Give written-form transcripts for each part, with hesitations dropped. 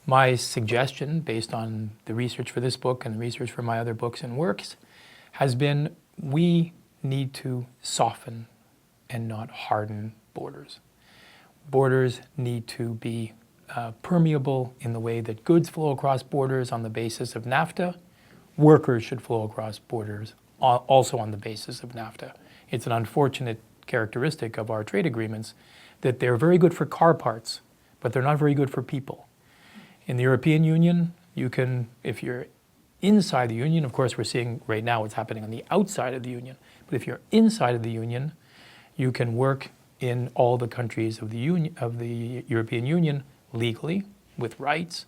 My suggestion, based on the research for this book and the research for my other books and works, has been we need to soften and not harden borders. Borders need to be permeable in the way that goods flow across borders on the basis of NAFTA. Workers should flow across borders also on the basis of NAFTA. It's an unfortunate characteristic of our trade agreements that they're very good for car parts, but they're not very good for people. In the European Union, you can, if you're inside the Union, of course we're seeing right now what's happening on the outside of the Union, but if you're inside of the Union, you can work in all the countries of the European Union legally, with rights.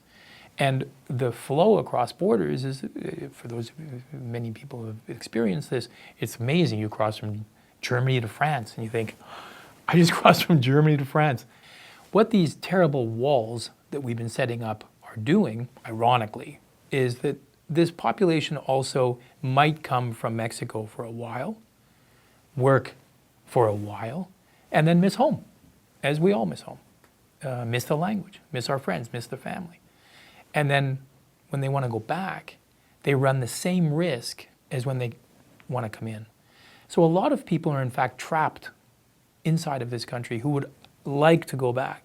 And the flow across borders is, for those, many people who have experienced this, it's amazing. You cross from Germany to France and you think, I just crossed from Germany to France. What these terrible walls that we've been setting up are doing, ironically, is that this population also might come from Mexico for a while, work for a while, and then miss home, as we all miss home. Miss the language, miss our friends, miss the family. And then when they want to go back, they run the same risk as when they want to come in. So a lot of people are in fact trapped inside of this country who would like to go back.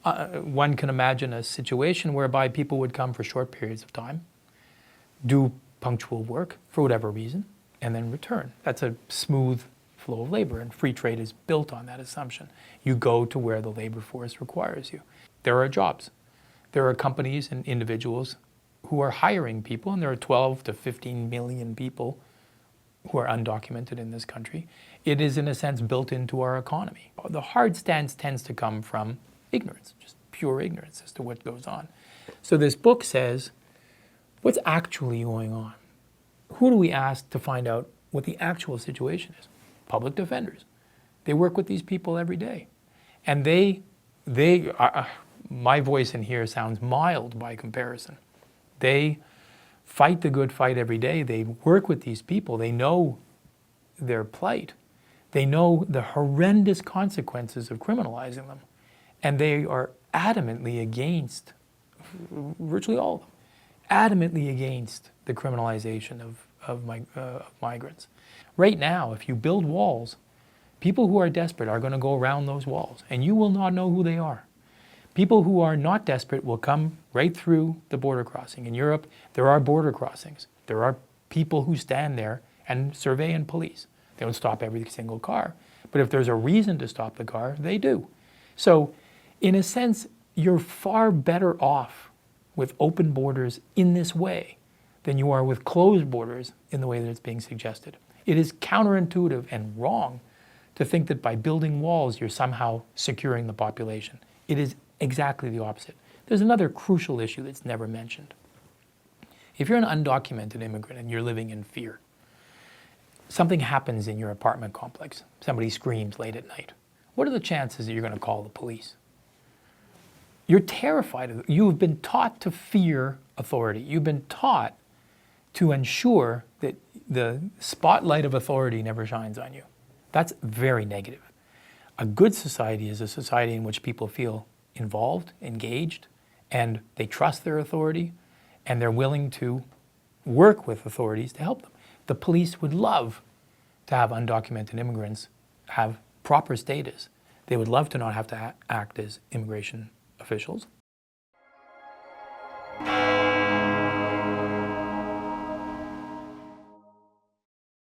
One can imagine a situation whereby people would come for short periods of time, do punctual work for whatever reason, and then return. That's a smooth flow of labor, and free trade is built on that assumption. You go to where the labor force requires you. There are jobs. There are companies and individuals who are hiring people, and there are 12 to 15 million people who are undocumented in this country. It is, in a sense, built into our economy. The hard stance tends to come from ignorance, just pure ignorance as to what goes on. So this book says, what's actually going on? Who do we ask to find out what the actual situation is? Public defenders. They work with these people every day. And they my voice in here sounds mild by comparison. They fight the good fight every day. They work with these people. They know their plight. They know the horrendous consequences of criminalizing them. And they are adamantly against, virtually all of them, adamantly against the criminalization of migrants. Right now, if you build walls, people who are desperate are going to go around those walls, and you will not know who they are. People who are not desperate will come right through the border crossing. In Europe, there are border crossings. There are people who stand there and survey and police. They don't stop every single car, but if there's a reason to stop the car, they do. So, in a sense, you're far better off with open borders in this way than you are with closed borders in the way that it's being suggested. It is counterintuitive and wrong to think that by building walls you're somehow securing the population. It is exactly the opposite. There's another crucial issue that's never mentioned. If you're an undocumented immigrant and you're living in fear, something happens in your apartment complex, somebody screams late at night, what are the chances that you're going to call the police? You're terrified of it. You've been taught to fear authority. You've been taught to ensure that the spotlight of authority never shines on you. That's very negative. A good society is a society in which people feel involved, engaged, and they trust their authority, and they're willing to work with authorities to help them. The police would love to have undocumented immigrants have proper status. They would love to not have to act as immigration officials.